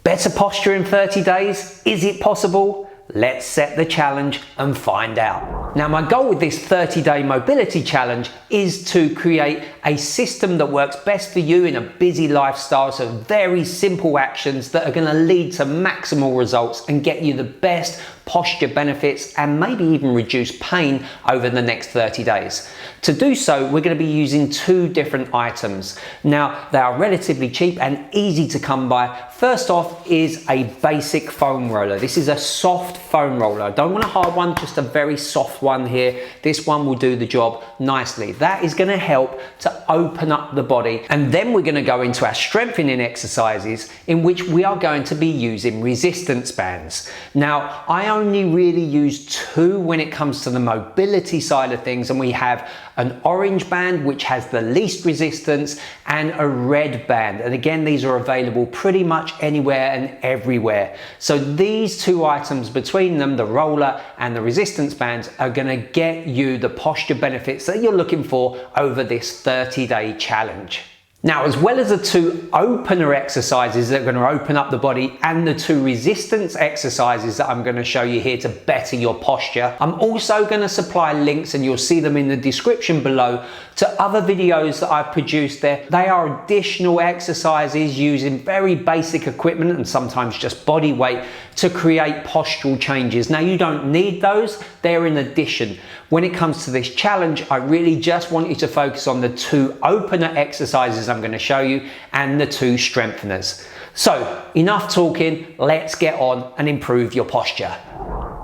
Better posture in 30 days? Is it possible? Let's set the challenge and find out. Now, my goal with this 30-day mobility challenge is to create a system that works best for you in a busy lifestyle. So very simple actions that are going to lead to maximal results and get you the best posture benefits and maybe even reduce pain over the next 30 days. To do so, we're going to be using two different items. Now, they are relatively cheap and easy to come by. First off is a basic foam roller. This is a soft foam roller. I don't want a hard one, just a very soft one here. This one will do the job nicely. That is going to help to open up the body. And then we're going to go into our strengthening exercises in which we are going to be using resistance bands. Now, I only really use two when it comes to the mobility side of things, and we have an orange band which has the least resistance and a red band, and again these are available pretty much anywhere and everywhere. So these two items between them, the roller and the resistance bands, are going to get you the posture benefits that you're looking for over this 30-day challenge. Now, as well as the two opener exercises that are going to open up the body and the two resistance exercises that I'm going to show you here to better your posture, I'm also going to supply links, and you'll see them in the description below, to other videos that I've produced there. They are additional exercises using very basic equipment and sometimes just body weight to create postural changes. Now, you don't need those, they're in addition. When it comes to this challenge, I really just want you to focus on the two opener exercises I'm going to show you and the two strengtheners. So enough talking, let's get on and improve your posture.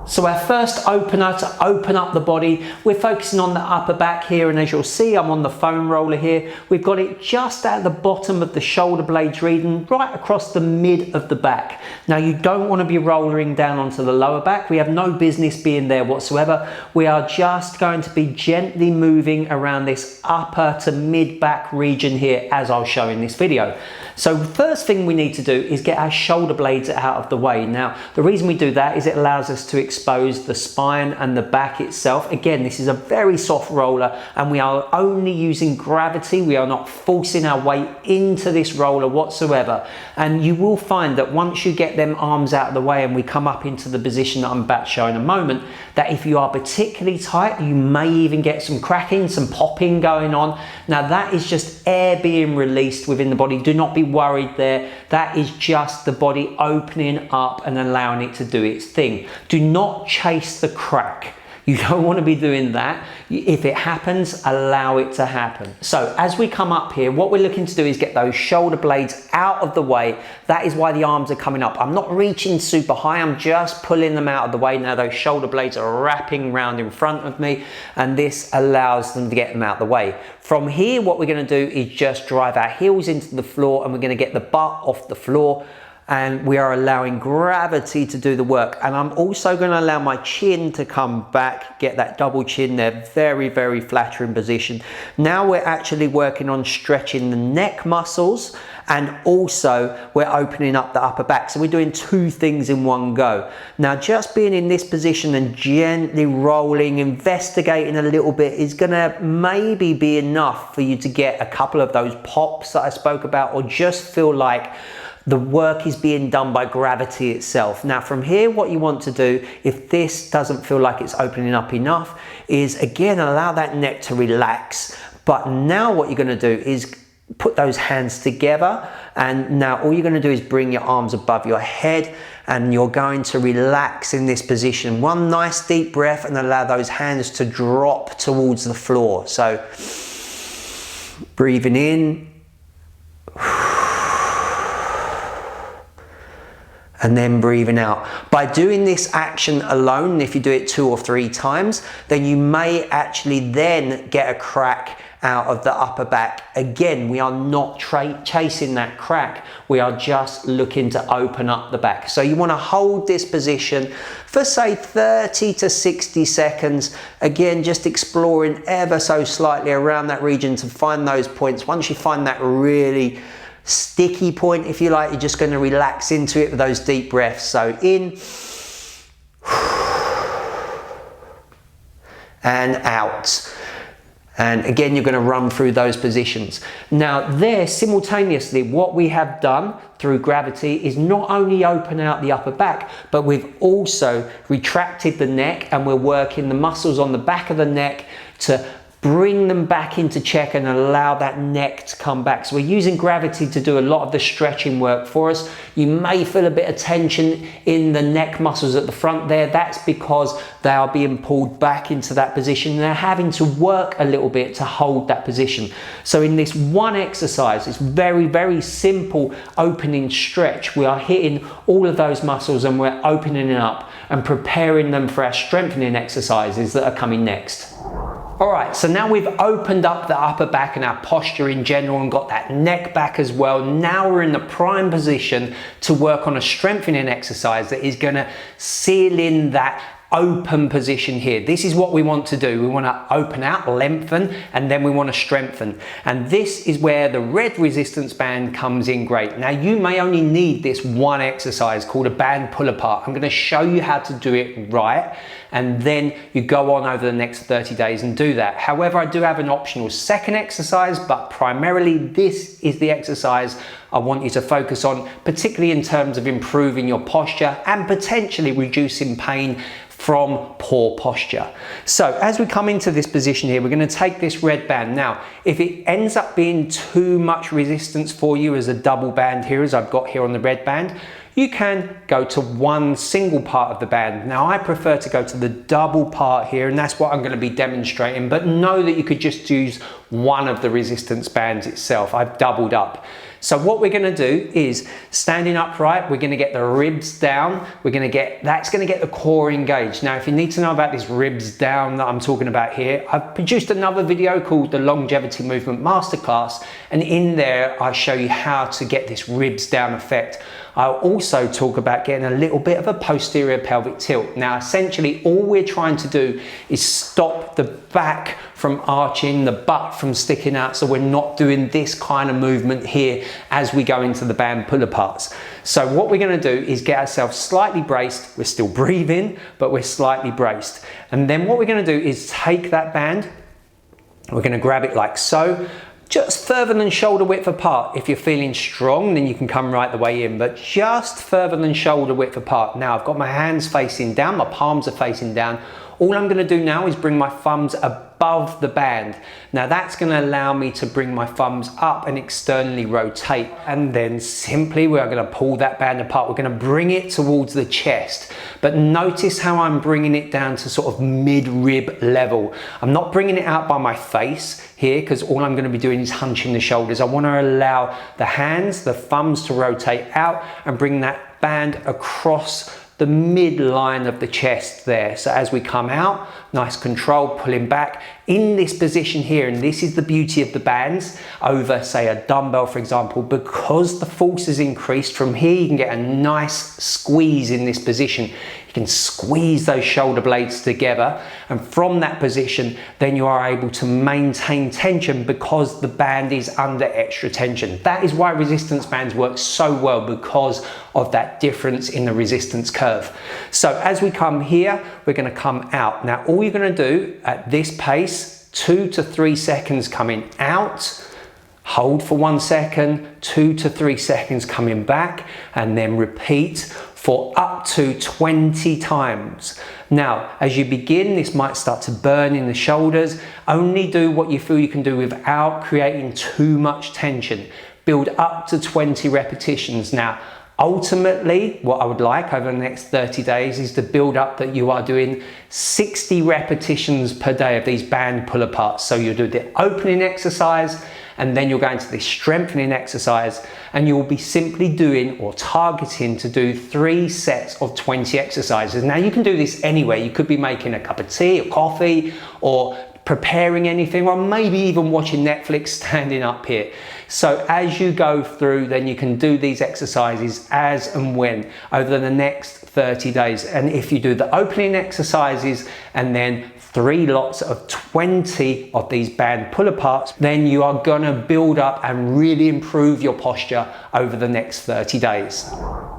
So our first opener to open up the body, we're focusing on the upper back here, and as you'll see, I'm on the foam roller here. We've got it just at the bottom of the shoulder blades region, right across the mid of the back. Now, you don't want to be rolling down onto the lower back. We have no business being there whatsoever. We are just going to be gently moving around this upper to mid back region here, as I'll show in this video. So first thing we need to do is get our shoulder blades out of the way. Now, the reason we do that is it allows us to expose the spine and the back itself. Again, this is a very soft roller and we are only using gravity. We are not forcing our weight into this roller whatsoever. And you will find that once you get them arms out of the way and we come up into the position that I'm about to show in a moment, that if you are particularly tight, you may even get some cracking, some popping going on. Now, that is just air being released within the body. Do not be worried there. That is just the body opening up and allowing it to do its thing. Do not chase the crack. You don't want to be doing that. If it happens, allow it to happen. So as we come up here, what we're looking to do is get those shoulder blades out of the way. That is why the arms are coming up. I'm not reaching super high, I'm just pulling them out of the way. Now those shoulder blades are wrapping round in front of me, and this allows them to get them out of the way. From here, what we're going to do is just drive our heels into the floor, and we're going to get the butt off the floor. And we are allowing gravity to do the work. And I'm also going to allow my chin to come back, get that double chin there, very, very flattering position. Now we're actually working on stretching the neck muscles, and also we're opening up the upper back. So we're doing two things in one go. Now, just being in this position and gently rolling, investigating a little bit is gonna maybe be enough for you to get a couple of those pops that I spoke about, or just feel like the work is being done by gravity itself. Now from here, what you want to do, if this doesn't feel like it's opening up enough, is again, allow that neck to relax. But now what you're gonna do is put those hands together, and now all you're gonna do is bring your arms above your head, and you're going to relax in this position. One nice deep breath, and allow those hands to drop towards the floor. So breathing in, and then breathing out. By doing this action alone, if you do it 2 or 3 times, then you may actually then get a crack out of the upper back. Again, we are not chasing that crack. We are just looking to open up the back. So you want to hold this position for say 30 to 60 seconds. Again, just exploring ever so slightly around that region to find those points. Once you find that really sticky point, if you like, you're just going to relax into it with those deep breaths. So in and out. And again, you're going to run through those positions. Now there, simultaneously, what we have done through gravity is not only open out the upper back, but we've also retracted the neck, and we're working the muscles on the back of the neck to bring them back into check and allow that neck to come back. So we're using gravity to do a lot of the stretching work for us. You may feel a bit of tension in the neck muscles at the front there. That's because they are being pulled back into that position. They're having to work a little bit to hold that position. So in this one exercise, it's very, very simple opening stretch. We are hitting all of those muscles and we're opening it up and preparing them for our strengthening exercises that are coming next. All right, so now we've opened up the upper back and our posture in general and got that neck back as well. Now we're in the prime position to work on a strengthening exercise that is gonna seal in that open position here. This is what we want to do. We want to open out, lengthen, and then we want to strengthen. And this is where the red resistance band comes in great. Now you may only need this one exercise called a band pull apart. I'm going to show you how to do it right, and then you go on over the next 30 days and do that. However, I do have an optional second exercise, but primarily this is the exercise I want you to focus on, particularly in terms of improving your posture and potentially reducing pain from poor posture. So as we come into this position here, we're going to take this red band. Now, if it ends up being too much resistance for you as a double band here, as I've got here on the red band, you can go to one single part of the band. Now, I prefer to go to the double part here, and that's what I'm going to be demonstrating, but know that you could just use one of the resistance bands itself. I've doubled up. So what we're going to do is, standing upright, we're going to get the ribs down. That's going to get the core engaged. Now, if you need to know about this ribs down that I'm talking about here, I've produced another video called the Longevity Movement Masterclass, and in there I show you how to get this ribs down effect. I'll also talk about getting a little bit of a posterior pelvic tilt. Now, essentially, all we're trying to do is stop the back from arching, the butt from sticking out, so we're not doing this kind of movement here as we go into the band pull aparts. So what we're going to do is get ourselves slightly braced. We're still breathing, but we're slightly braced. And then what we're going to do is take that band, we're going to grab it like so, just further than shoulder width apart. If you're feeling strong, then you can come right the way in, but just further than shoulder width apart. Now I've got my hands facing down, my palms are facing down. All I'm going to do now is bring my thumbs above the band. Now that's going to allow me to bring my thumbs up and externally rotate. And then simply we're going to pull that band apart. We're going to bring it towards the chest. But notice how I'm bringing it down to sort of mid-rib level. I'm not bringing it out by my face here, because all I'm going to be doing is hunching the shoulders. I want to allow the hands, the thumbs to rotate out and bring that band across the midline of the chest there. So as we come out, nice control, pulling back in this position here. And this is the beauty of the bands over, say, a dumbbell, for example, because the force is increased from here, you can get a nice squeeze in this position. You can squeeze those shoulder blades together, and from that position then you are able to maintain tension because the band is under extra tension. That is why resistance bands work so well, because of that difference in the resistance curve. So as we come here, we're going to come out. Now all you're going to do at this pace, 2 to 3 seconds coming out, hold for 1 second, 2 to 3 seconds coming back, and then repeat for up to 20 times. Now, as you begin, this might start to burn in the shoulders. Only do what you feel you can do without creating too much tension. Build up to 20 repetitions. Now, ultimately, what I would like over the next 30 days is to build up that you are doing 60 repetitions per day of these band pull aparts. So you'll do the opening exercise, and then you'll go into this strengthening exercise, and you'll be simply doing or targeting to do 3 sets of 20 exercises. Now you can do this anywhere. You could be making a cup of tea or coffee, or preparing anything, or maybe even watching Netflix standing up here. So as you go through, then you can do these exercises as and when over the next 30 days. And if you do the opening exercises and then 3 lots of 20 of these band pull aparts, then you are gonna build up and really improve your posture over the next 30 days.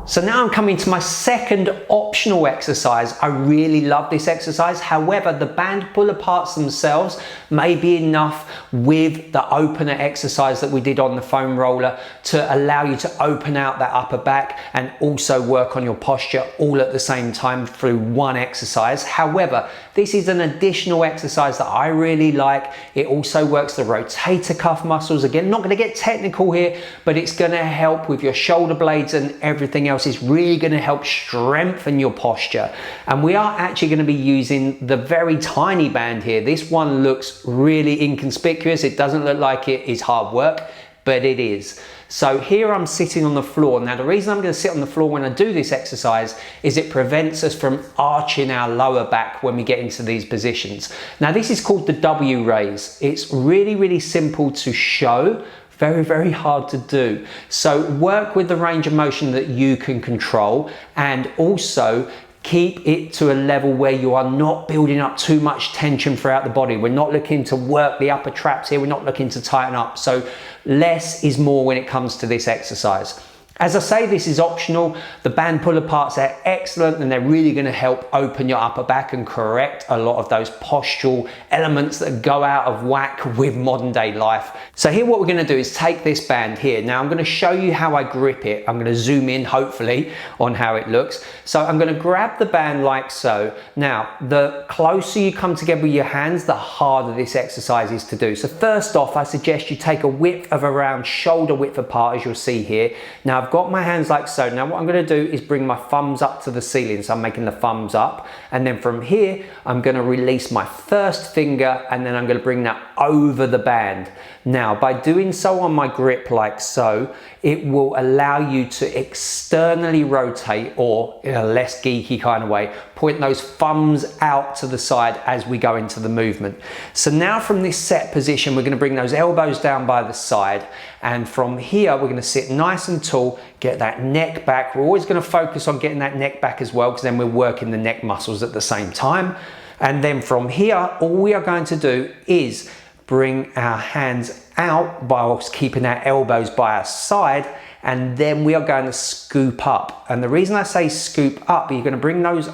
So now I'm coming to my second optional exercise. I really love this exercise. However, the band pull aparts themselves may be enough with the opener exercise that we did on the foam roller to allow you to open out that upper back and also work on your posture all at the same time through one exercise. However, this is an additional exercise that I really like. It also works the rotator cuff muscles. Again, not going to get technical here, but it's going to help with your shoulder blades and everything else. It's really going to help strengthen your posture. And we are actually going to be using the very tiny band here. This one looks really inconspicuous. It doesn't look like it is hard work, but it is. So here I'm sitting on the floor. Now the reason I'm going to sit on the floor when I do this exercise is it prevents us from arching our lower back when we get into these positions. Now this is called the W raise. It's really, really simple to show. Very, very hard to do. So work with the range of motion that you can control, and also keep it to a level where you are not building up too much tension throughout the body. We're not looking to work the upper traps here. We're not looking to tighten up. So less is more when it comes to this exercise. As I say, this is optional. The band pull aparts are excellent, and they're really going to help open your upper back and correct a lot of those postural elements that go out of whack with modern day life. So here what we're going to do is take this band here. Now I'm going to show you how I grip it. I'm going to zoom in hopefully on how it looks. So I'm going to grab the band like so. Now the closer you come together with your hands, the harder this exercise is to do. So first off, I suggest you take a width of around shoulder width apart, as you'll see here. Now I've got my hands like so. Now what I'm going to do is bring my thumbs up to the ceiling. So I'm making the thumbs up, and then from here I'm going to release my first finger, and then I'm going to bring that over the band. Now by doing so on my grip like so, it will allow you to externally rotate, or in a less geeky kind of way, point those thumbs out to the side as we go into the movement. So now from this set position, we're going to bring those elbows down by the side, and from here we're going to sit nice and tall, get that neck back. We're always going to focus on getting that neck back as well, because then we're working the neck muscles at the same time. And then from here, all we are going to do is bring our hands out whilst keeping our elbows by our side, and then we are going to scoop up. And the reason I say scoop up, you're going to bring those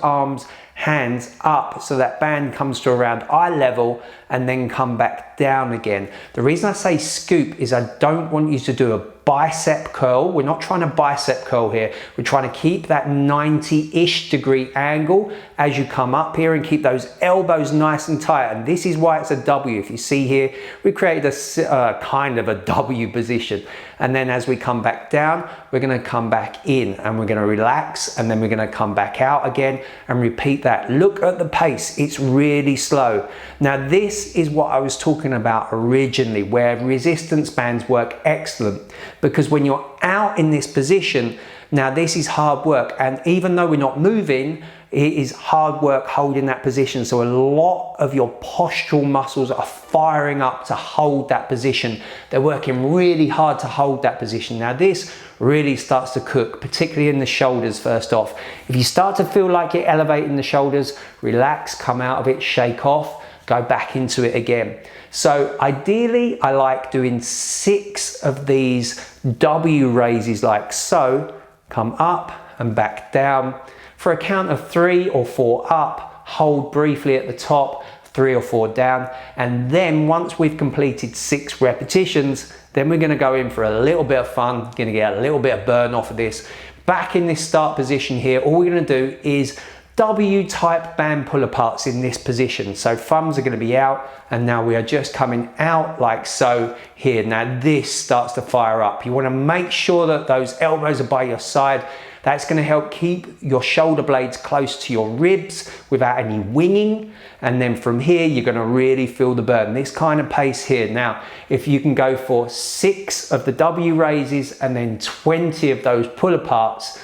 hands up so that band comes to around eye level and then come back down again. The reason I say scoop is I don't want you to do a bicep curl. We're not trying to bicep curl here. We're trying to keep that 90-ish degree angle as you come up here and keep those elbows nice and tight. And this is why it's a W. If you see here, we created a kind of a W position. And then as we come back down, we're going to come back in and we're going to relax, and then we're going to come back out again and repeat that. Look at the pace. It's really slow. Now this is what I was talking about originally, where resistance bands work excellent, because when you're out in this position, now this is hard work, and even though we're not moving, it is hard work holding that position. So a lot of your postural muscles are firing up to hold that position. They're working really hard to hold that position. Now this really starts to cook, particularly in the shoulders first off. If you start to feel like you're elevating the shoulders, relax, come out of it, shake off, go back into it again. So ideally, I like doing 6 of these W raises like so. Come up and back down. For a count of 3 or 4 up, hold briefly at the top, 3 or 4 down, and then once we've completed 6 repetitions, then we're going to go in for a little bit of fun, going to get a little bit of burn off of this. Back in this start position here, all we're going to do is W-type band pull aparts in this position. So thumbs are going to be out, and now we are just coming out like so here. Now this starts to fire up. You want to make sure that those elbows are by your side. That's going to help keep your shoulder blades close to your ribs without any winging. And then from here, you're going to really feel the burn. This kind of pace here. Now, if you can go for 6 of the W raises and then 20 of those pull aparts,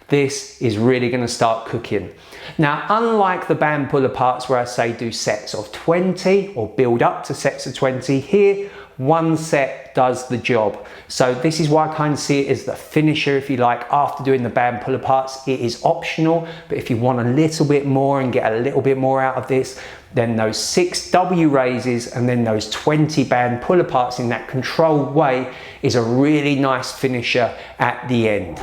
this is really going to start cooking. Now, unlike the band pull aparts where I say do sets of 20 or build up to sets of 20, here, 1 set does the job. So this is why I kind of see it as the finisher, if you like, after doing the band pull-aparts. It is optional, but if you want a little bit more and get a little bit more out of this, then those 6 W raises and then those 20 band pull-aparts in that controlled way is a really nice finisher at the end.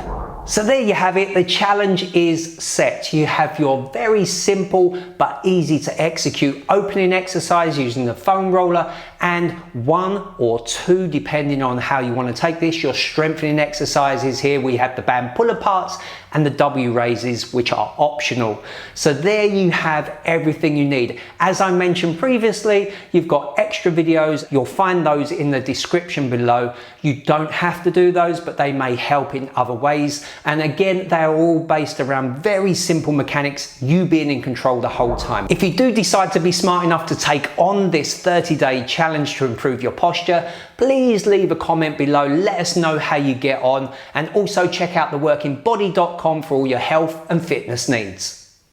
So there you have it, the challenge is set. You have your very simple but easy to execute opening exercise using the foam roller and 1 or 2, depending on how you want to take this, your strengthening exercises. Here we have the band pull-aparts and the W raises, which are optional. So there you have everything you need. As I mentioned previously, you've got extra videos. You'll find those in the description below. You don't have to do those, but they may help in other ways. And again, they are all based around very simple mechanics, you being in control the whole time. If you do decide to be smart enough to take on this 30-day challenge to improve your posture, please leave a comment below. Let us know how you get on, and also check out theworkingbody.com for all your health and fitness needs.